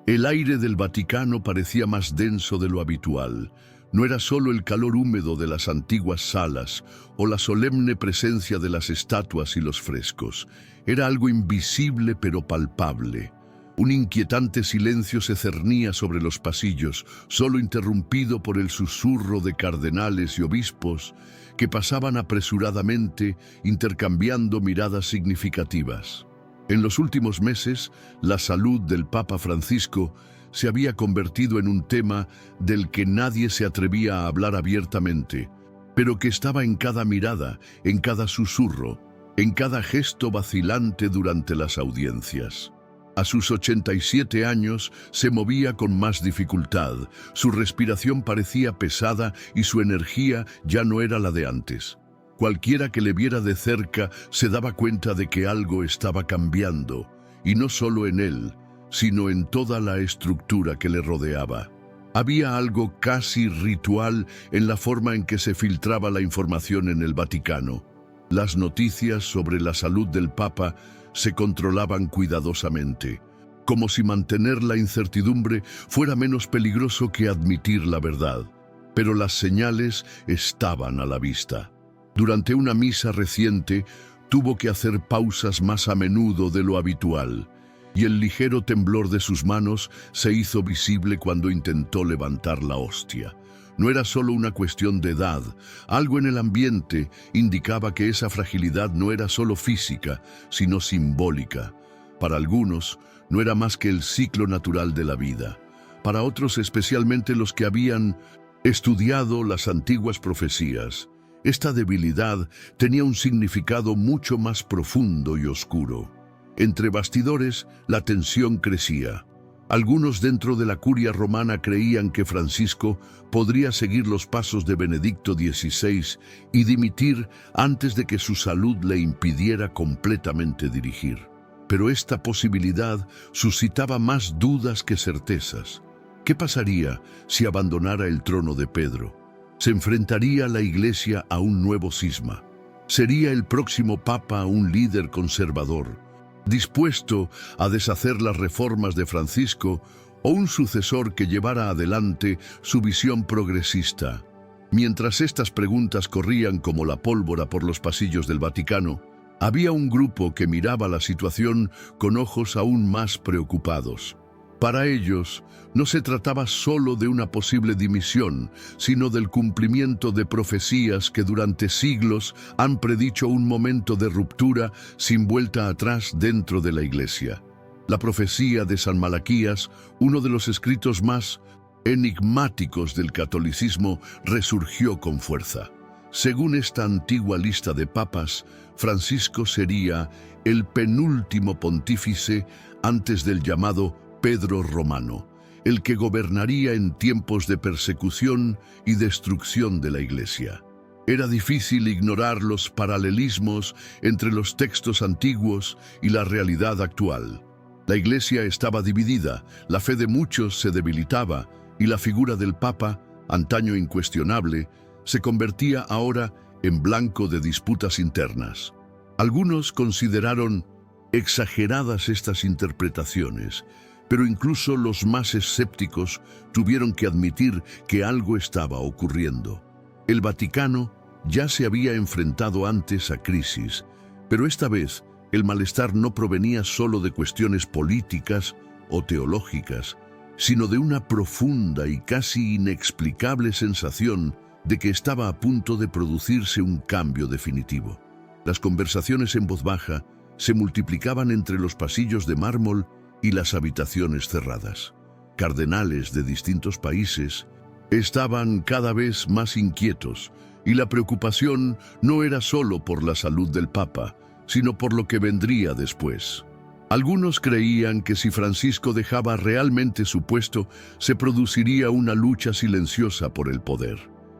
El aire del Vaticano parecía más denso de lo habitual. No era solo el calor húmedo de las antiguas salas o la solemne presencia de las estatuas y los frescos. Era algo invisible pero palpable. Un inquietante silencio se cernía sobre los pasillos, solo interrumpido por el susurro de cardenales y obispos que pasaban apresuradamente, intercambiando miradas significativas. En los últimos meses, la salud del Papa Francisco se había convertido en un tema del que nadie se atrevía a hablar abiertamente, pero que estaba en cada mirada, en cada susurro, en cada gesto vacilante durante las audiencias. A sus 87 años se movía con más dificultad, su respiración parecía pesada y su energía ya no era la de antes. Cualquiera que le viera de cerca se daba cuenta de que algo estaba cambiando, y no solo en él, sino en toda la estructura que le rodeaba. Había algo casi ritual en la forma en que se filtraba la información en el Vaticano. Las noticias sobre la salud del Papa se controlaban cuidadosamente, como si mantener la incertidumbre fuera menos peligroso que admitir la verdad. Pero las señales estaban a la vista. Durante una misa reciente, tuvo que hacer pausas más a menudo de lo habitual, y el ligero temblor de sus manos se hizo visible cuando intentó levantar la hostia. No era solo una cuestión de edad, algo en el ambiente indicaba que esa fragilidad no era solo física, sino simbólica. Para algunos, no era más que el ciclo natural de la vida. Para otros, especialmente los que habían estudiado las antiguas profecías, esta debilidad tenía un significado mucho más profundo y oscuro. Entre bastidores, la tensión crecía. Algunos dentro de la curia romana creían que Francisco podría seguir los pasos de Benedicto XVI y dimitir antes de que su salud le impidiera completamente dirigir. Pero esta posibilidad suscitaba más dudas que certezas. ¿Qué pasaría si abandonara el trono de Pedro? Se enfrentaría la Iglesia a un nuevo cisma. ¿Sería el próximo Papa un líder conservador, dispuesto a deshacer las reformas de Francisco, o un sucesor que llevara adelante su visión progresista? Mientras estas preguntas corrían como la pólvora por los pasillos del Vaticano, había un grupo que miraba la situación con ojos aún más preocupados. Para ellos, no se trataba solo de una posible dimisión, sino del cumplimiento de profecías que durante siglos han predicho un momento de ruptura sin vuelta atrás dentro de la Iglesia. La profecía de San Malaquías, uno de los escritos más enigmáticos del catolicismo, resurgió con fuerza. Según esta antigua lista de papas, Francisco sería el penúltimo pontífice antes del llamado Pedro Romano, el que gobernaría en tiempos de persecución y destrucción de la Iglesia. Era difícil ignorar los paralelismos entre los textos antiguos y la realidad actual. La Iglesia estaba dividida, la fe de muchos se debilitaba y la figura del Papa, antaño incuestionable, se convertía ahora en blanco de disputas internas. Algunos consideraron exageradas estas interpretaciones, pero incluso los más escépticos tuvieron que admitir que algo estaba ocurriendo. El Vaticano ya se había enfrentado antes a crisis, pero esta vez el malestar no provenía solo de cuestiones políticas o teológicas, sino de una profunda y casi inexplicable sensación de que estaba a punto de producirse un cambio definitivo. Las conversaciones en voz baja se multiplicaban entre los pasillos de mármol y las habitaciones cerradas. Cardenales de distintos países estaban cada vez más inquietos, y la preocupación no era solo por la salud del Papa, sino por lo que vendría después. Algunos creían que si Francisco dejaba realmente su puesto, se produciría una lucha silenciosa por el poder.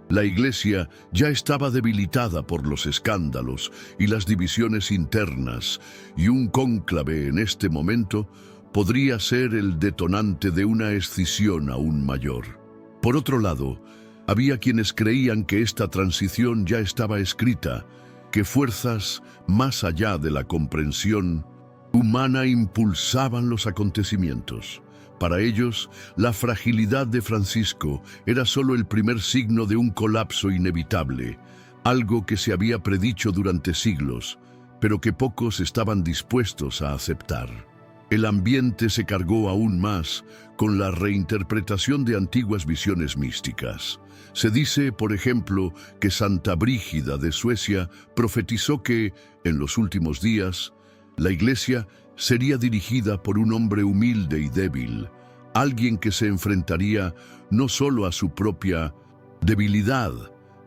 La Iglesia ya estaba debilitada por los escándalos y las divisiones internas, y un cónclave en este momento podría ser el detonante de una escisión aún mayor. Por otro lado, había quienes creían que esta transición ya estaba escrita, que fuerzas más allá de la comprensión humana impulsaban los acontecimientos. Para ellos, la fragilidad de Francisco era solo el primer signo de un colapso inevitable, algo que se había predicho durante siglos, pero que pocos estaban dispuestos a aceptar. El ambiente se cargó aún más con la reinterpretación de antiguas visiones místicas. Se dice, por ejemplo, que Santa Brígida de Suecia profetizó que, en los últimos días, la Iglesia sería dirigida por un hombre humilde y débil, alguien que se enfrentaría no solo a su propia debilidad,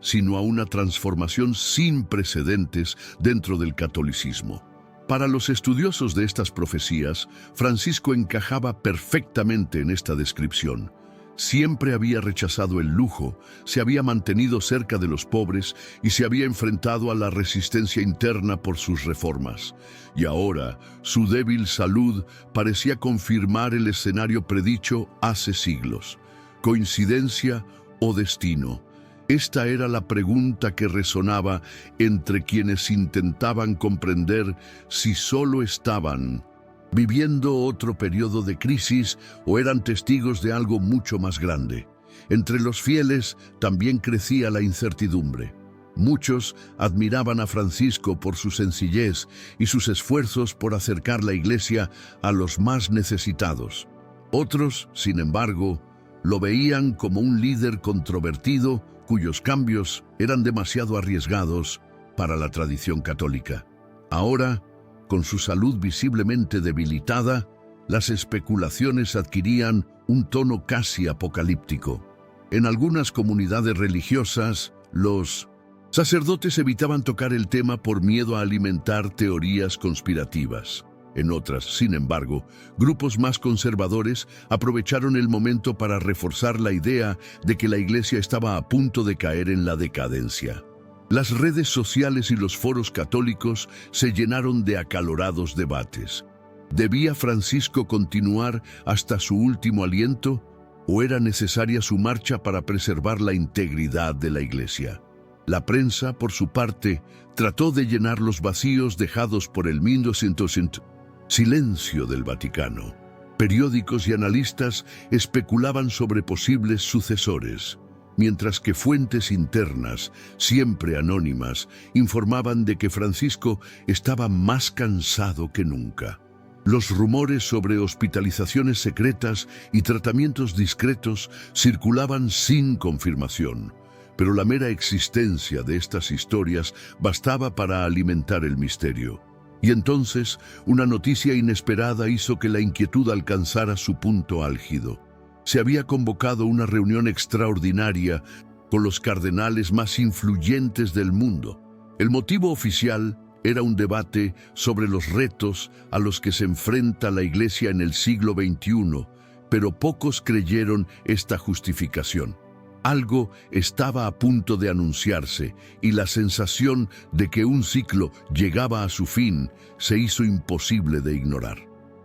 sino a una transformación sin precedentes dentro del catolicismo. Para los estudiosos de estas profecías, Francisco encajaba perfectamente en esta descripción. Siempre había rechazado el lujo, se había mantenido cerca de los pobres y se había enfrentado a la resistencia interna por sus reformas. Y ahora, su débil salud parecía confirmar el escenario predicho hace siglos. ¿Coincidencia o destino? Esta era la pregunta que resonaba entre quienes intentaban comprender si solo estaban viviendo otro periodo de crisis o eran testigos de algo mucho más grande. Entre los fieles también crecía la incertidumbre. Muchos admiraban a Francisco por su sencillez y sus esfuerzos por acercar la Iglesia a los más necesitados. Otros, sin embargo, lo veían como un líder controvertido cuyos cambios eran demasiado arriesgados para la tradición católica. Ahora, con su salud visiblemente debilitada, las especulaciones adquirían un tono casi apocalíptico. En algunas comunidades religiosas, los sacerdotes evitaban tocar el tema por miedo a alimentar teorías conspirativas. En otras, sin embargo, grupos más conservadores aprovecharon el momento para reforzar la idea de que la Iglesia estaba a punto de caer en la decadencia. Las redes sociales y los foros católicos se llenaron de acalorados debates. ¿Debía Francisco continuar hasta su último aliento o era necesaria su marcha para preservar la integridad de la Iglesia? La prensa, por su parte, trató de llenar los vacíos dejados por el 1900 silencio del Vaticano. Periódicos y analistas especulaban sobre posibles sucesores, mientras que fuentes internas, siempre anónimas, informaban de que Francisco estaba más cansado que nunca. Los rumores sobre hospitalizaciones secretas y tratamientos discretos circulaban sin confirmación, pero la mera existencia de estas historias bastaba para alimentar el misterio. Y entonces, una noticia inesperada hizo que la inquietud alcanzara su punto álgido. Se había convocado una reunión extraordinaria con los cardenales más influyentes del mundo. El motivo oficial era un debate sobre los retos a los que se enfrenta la Iglesia en el siglo XXI, pero pocos creyeron esta justificación. Algo estaba a punto de anunciarse y la sensación de que un ciclo llegaba a su fin se hizo imposible de ignorar.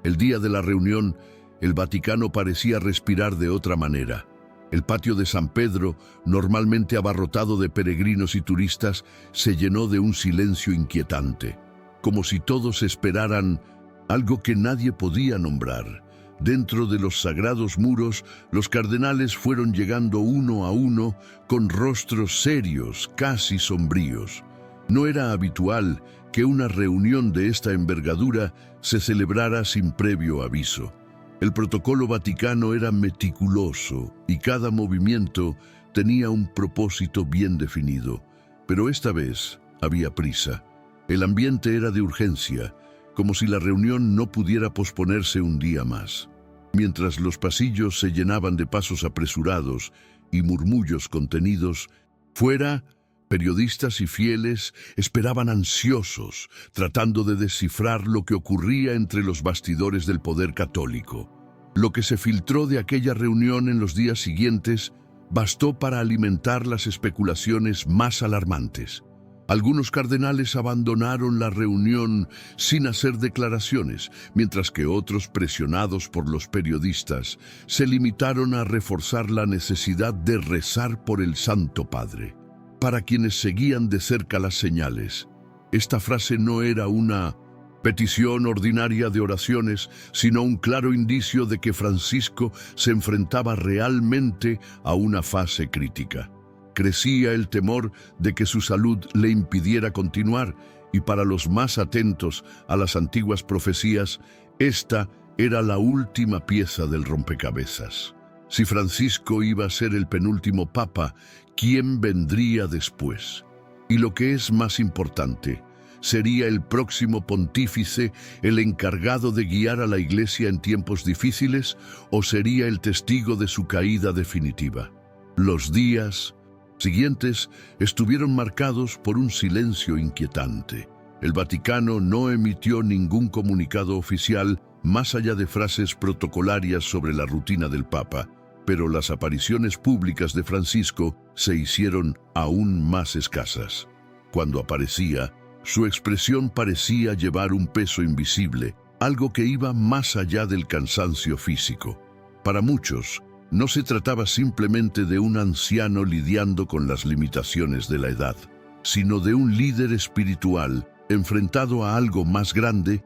El día de la reunión, el Vaticano parecía respirar de otra manera. El patio de San Pedro, normalmente abarrotado de peregrinos y turistas, se llenó de un silencio inquietante, como si todos esperaran algo que nadie podía nombrar. Dentro de los sagrados muros, los cardenales fueron llegando uno a uno con rostros serios, casi sombríos. No era habitual que una reunión de esta envergadura se celebrara sin previo aviso. El protocolo vaticano era meticuloso y cada movimiento tenía un propósito bien definido. Pero esta vez había prisa. El ambiente era de urgencia, como si la reunión no pudiera posponerse un día más. Mientras los pasillos se llenaban de pasos apresurados y murmullos contenidos, fuera, periodistas y fieles esperaban ansiosos, tratando de descifrar lo que ocurría entre los bastidores del poder católico. Lo que se filtró de aquella reunión en los días siguientes bastó para alimentar las especulaciones más alarmantes. Algunos cardenales abandonaron la reunión sin hacer declaraciones, mientras que otros, presionados por los periodistas, se limitaron a reforzar la necesidad de rezar por el Santo Padre. Para quienes seguían de cerca las señales, esta frase no era una petición ordinaria de oraciones, sino un claro indicio de que Francisco se enfrentaba realmente a una fase crítica. Crecía el temor de que su salud le impidiera continuar, y para los más atentos a las antiguas profecías, esta era la última pieza del rompecabezas. Si Francisco iba a ser el penúltimo papa, ¿quién vendría después? Y lo que es más importante, ¿sería el próximo pontífice el encargado de guiar a la Iglesia en tiempos difíciles o sería el testigo de su caída definitiva? Los días siguientes estuvieron marcados por un silencio inquietante. El Vaticano no emitió ningún comunicado oficial más allá de frases protocolarias sobre la rutina del Papa, pero las apariciones públicas de Francisco se hicieron aún más escasas. Cuando aparecía, su expresión parecía llevar un peso invisible, algo que iba más allá del cansancio físico. Para muchos, no se trataba simplemente de un anciano lidiando con las limitaciones de la edad, sino de un líder espiritual enfrentado a algo más grande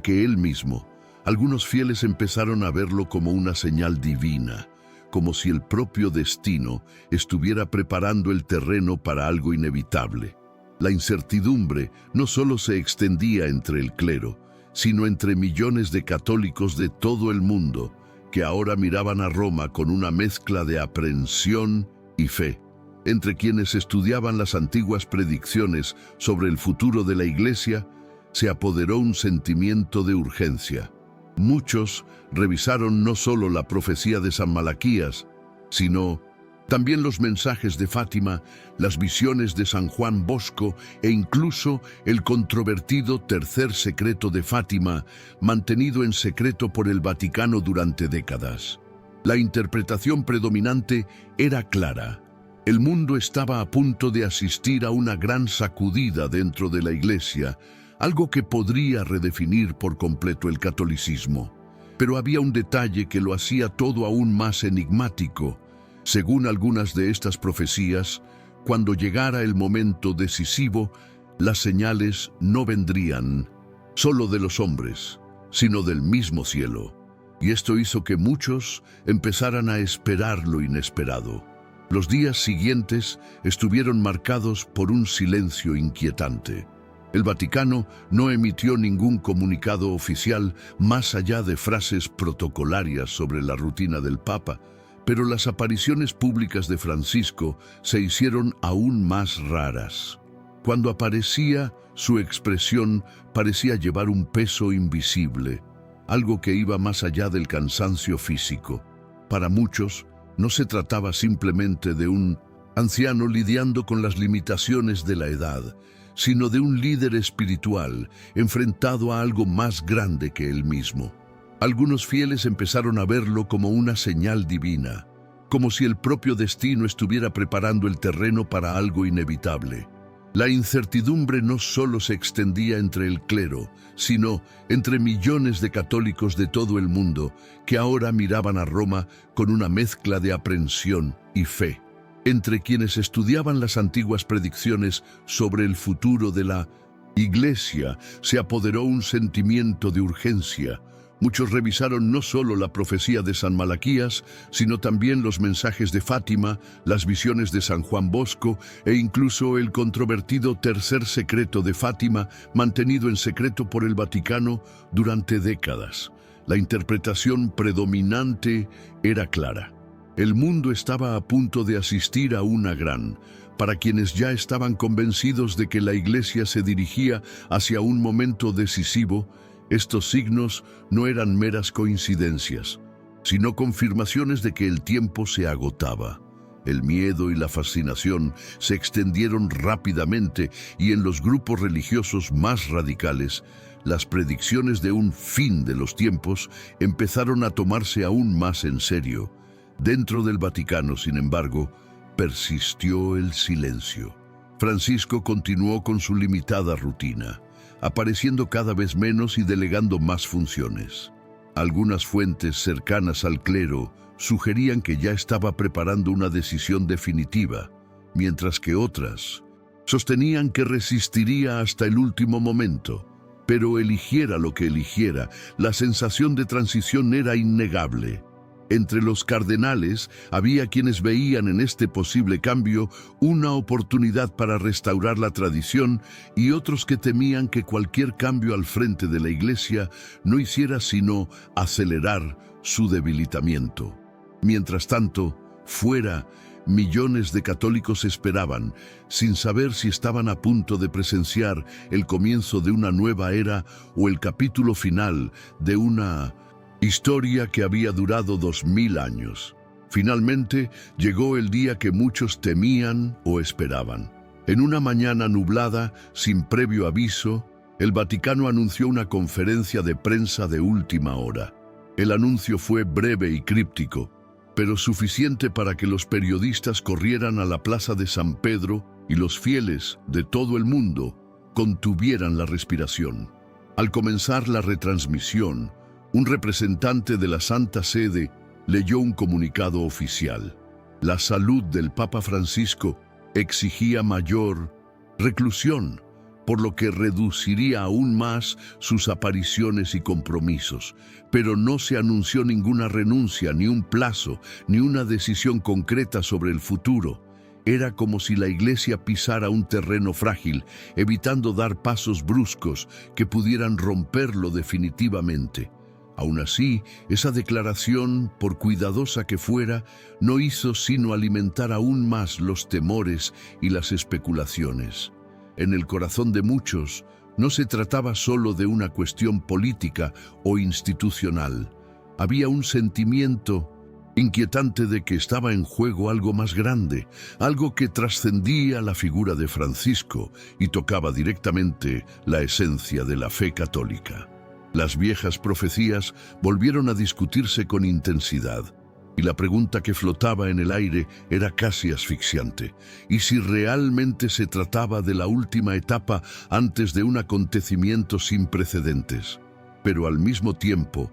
que él mismo. Algunos fieles empezaron a verlo como una señal divina, como si el propio destino estuviera preparando el terreno para algo inevitable. La incertidumbre no solo se extendía entre el clero, sino entre millones de católicos de todo el mundo, que ahora miraban a Roma con una mezcla de aprehensión y fe. Entre quienes estudiaban las antiguas predicciones sobre el futuro de la Iglesia, se apoderó un sentimiento de urgencia. Muchos revisaron no solo la profecía de San Malaquías, sino también los mensajes de Fátima, las visiones de San Juan Bosco e incluso el controvertido tercer secreto de Fátima, mantenido en secreto por el Vaticano durante décadas. La interpretación predominante era clara. El mundo estaba a punto de asistir a una gran sacudida dentro de la Iglesia, algo que podría redefinir por completo el catolicismo. Pero había un detalle que lo hacía todo aún más enigmático. Según algunas de estas profecías, cuando llegara el momento decisivo, las señales no vendrían solo de los hombres, sino del mismo cielo. Y esto hizo que muchos empezaran a esperar lo inesperado. Los días siguientes estuvieron marcados por un silencio inquietante. El Vaticano no emitió ningún comunicado oficial más allá de frases protocolarias sobre la rutina del Papa, pero las apariciones públicas de Francisco se hicieron aún más raras. Cuando aparecía, su expresión parecía llevar un peso invisible, algo que iba más allá del cansancio físico. Para muchos, no se trataba simplemente de un anciano lidiando con las limitaciones de la edad, sino de un líder espiritual enfrentado a algo más grande que él mismo. Algunos fieles empezaron a verlo como una señal divina, como si el propio destino estuviera preparando el terreno para algo inevitable. La incertidumbre no solo se extendía entre el clero, sino entre millones de católicos de todo el mundo que ahora miraban a Roma con una mezcla de aprehensión y fe. Entre quienes estudiaban las antiguas predicciones sobre el futuro de la Iglesia se apoderó un sentimiento de urgencia. Muchos revisaron no solo la profecía de San Malaquías, sino también los mensajes de Fátima, las visiones de San Juan Bosco e incluso el controvertido tercer secreto de Fátima, mantenido en secreto por el Vaticano durante décadas. La interpretación predominante era clara. El mundo estaba a punto de asistir a una gran, para quienes ya estaban convencidos de que la Iglesia se dirigía hacia un momento decisivo. Estos signos no eran meras coincidencias, sino confirmaciones de que el tiempo se agotaba. El miedo y la fascinación se extendieron rápidamente y en los grupos religiosos más radicales, las predicciones de un fin de los tiempos empezaron a tomarse aún más en serio. Dentro del Vaticano, sin embargo, persistió el silencio. Francisco continuó con su limitada rutina, apareciendo cada vez menos y delegando más funciones. Algunas fuentes cercanas al clero sugerían que ya estaba preparando una decisión definitiva, mientras que otras sostenían que resistiría hasta el último momento. Pero eligiera lo que eligiera, la sensación de transición era innegable. Entre los cardenales había quienes veían en este posible cambio una oportunidad para restaurar la tradición y otros que temían que cualquier cambio al frente de la Iglesia no hiciera sino acelerar su debilitamiento. Mientras tanto, fuera, millones de católicos esperaban, sin saber si estaban a punto de presenciar el comienzo de una nueva era o el capítulo final de una historia que había durado 2000 años. Finalmente llegó el día que muchos temían o esperaban. En una mañana nublada, sin previo aviso, el Vaticano anunció una conferencia de prensa de última hora. El anuncio fue breve y críptico, pero suficiente para que los periodistas corrieran a la plaza de San Pedro y los fieles de todo el mundo contuvieran la respiración. Al comenzar la retransmisión, un representante de la Santa Sede leyó un comunicado oficial. La salud del Papa Francisco exigía mayor reclusión, por lo que reduciría aún más sus apariciones y compromisos. Pero no se anunció ninguna renuncia, ni un plazo, ni una decisión concreta sobre el futuro. Era como si la Iglesia pisara un terreno frágil, evitando dar pasos bruscos que pudieran romperlo definitivamente. Aún así, esa declaración, por cuidadosa que fuera, no hizo sino alimentar aún más los temores y las especulaciones. En el corazón de muchos, no se trataba solo de una cuestión política o institucional. Había un sentimiento inquietante de que estaba en juego algo más grande, algo que trascendía la figura de Francisco y tocaba directamente la esencia de la fe católica. Las viejas profecías volvieron a discutirse con intensidad, y la pregunta que flotaba en el aire era casi asfixiante. ¿Y si realmente se trataba de la última etapa antes de un acontecimiento sin precedentes? Pero al mismo tiempo,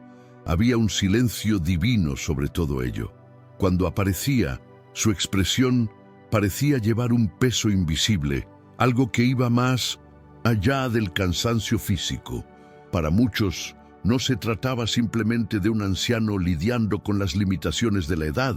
había un silencio divino sobre todo ello. Cuando aparecía, su expresión parecía llevar un peso invisible, algo que iba más allá del cansancio físico. Para muchos, no se trataba simplemente de un anciano lidiando con las limitaciones de la edad,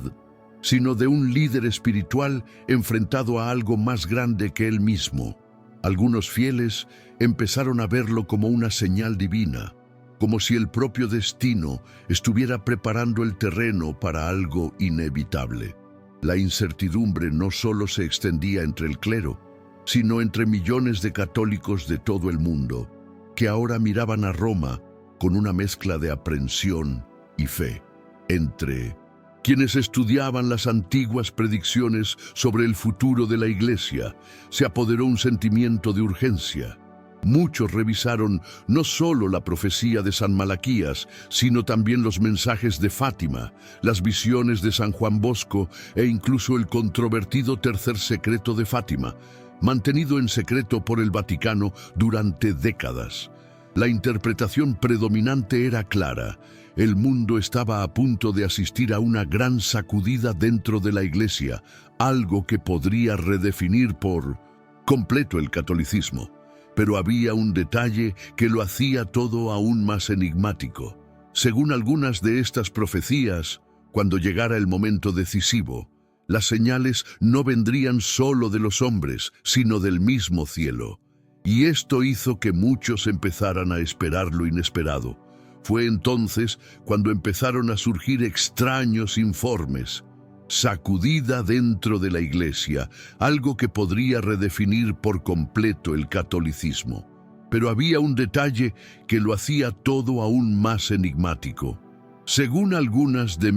sino de un líder espiritual enfrentado a algo más grande que él mismo. Algunos fieles empezaron a verlo como una señal divina, como si el propio destino estuviera preparando el terreno para algo inevitable. La incertidumbre no solo se extendía entre el clero, sino entre millones de católicos de todo el mundo, que ahora miraban a Roma con una mezcla de aprensión y fe. Entre quienes estudiaban las antiguas predicciones sobre el futuro de la Iglesia, se apoderó un sentimiento de urgencia. Muchos revisaron no solo la profecía de San Malaquías, sino también los mensajes de Fátima, las visiones de San Juan Bosco e incluso el controvertido tercer secreto de Fátima, mantenido en secreto por el Vaticano durante décadas. La interpretación predominante era clara. El mundo estaba a punto de asistir a una gran sacudida dentro de la Iglesia, algo que podría redefinir por completo el catolicismo. Pero había un detalle que lo hacía todo aún más enigmático. Según algunas de estas profecías, cuando llegara el momento decisivo, las señales no vendrían solo de los hombres, sino del mismo cielo. Y esto hizo que muchos empezaran a esperar lo inesperado. Fue entonces cuando empezaron a surgir extraños informes. Sacudida dentro de la Iglesia, algo que podría redefinir por completo el catolicismo. Pero había un detalle que lo hacía todo aún más enigmático. Según algunas de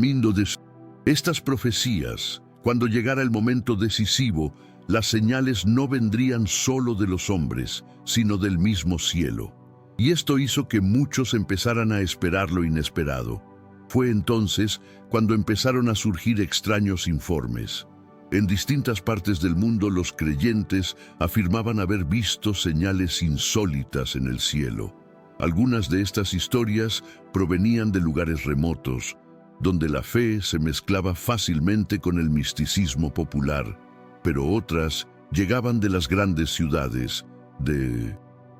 estas profecías, cuando llegara el momento decisivo, las señales no vendrían solo de los hombres, sino del mismo cielo. Y esto hizo que muchos empezaran a esperar lo inesperado. Fue entonces cuando empezaron a surgir extraños informes. En distintas partes del mundo los creyentes afirmaban haber visto señales insólitas en el cielo. Algunas de estas historias provenían de lugares remotos, donde la fe se mezclaba fácilmente con el misticismo popular, pero otras llegaban de las grandes ciudades, de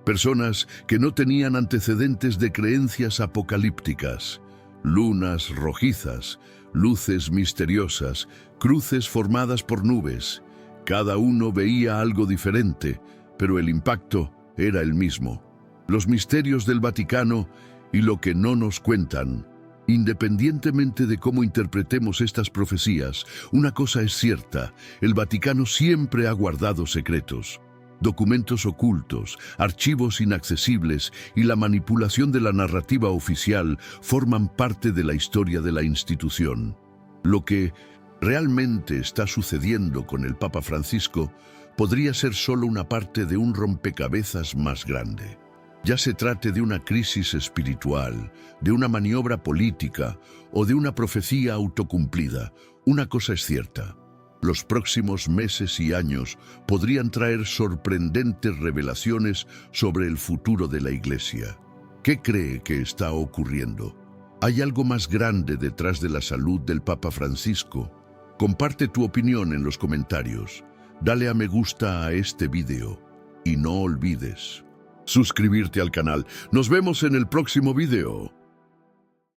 Personas que no tenían antecedentes de creencias apocalípticas, lunas rojizas, luces misteriosas, cruces formadas por nubes. Cada uno veía algo diferente, pero el impacto era el mismo. Los misterios del Vaticano y lo que no nos cuentan. Independientemente de cómo interpretemos estas profecías, una cosa es cierta: el Vaticano siempre ha guardado secretos. Documentos ocultos, archivos inaccesibles y la manipulación de la narrativa oficial forman parte de la historia de la institución. Lo que realmente está sucediendo con el Papa Francisco podría ser solo una parte de un rompecabezas más grande. Ya se trate de una crisis espiritual, de una maniobra política o de una profecía autocumplida, una cosa es cierta: los próximos meses y años podrían traer sorprendentes revelaciones sobre el futuro de la Iglesia. ¿Qué cree que está ocurriendo? ¿Hay algo más grande detrás de la salud del Papa Francisco? Comparte tu opinión en los comentarios. Dale a me gusta a este video y no olvides suscribirte al canal. Nos vemos en el próximo video.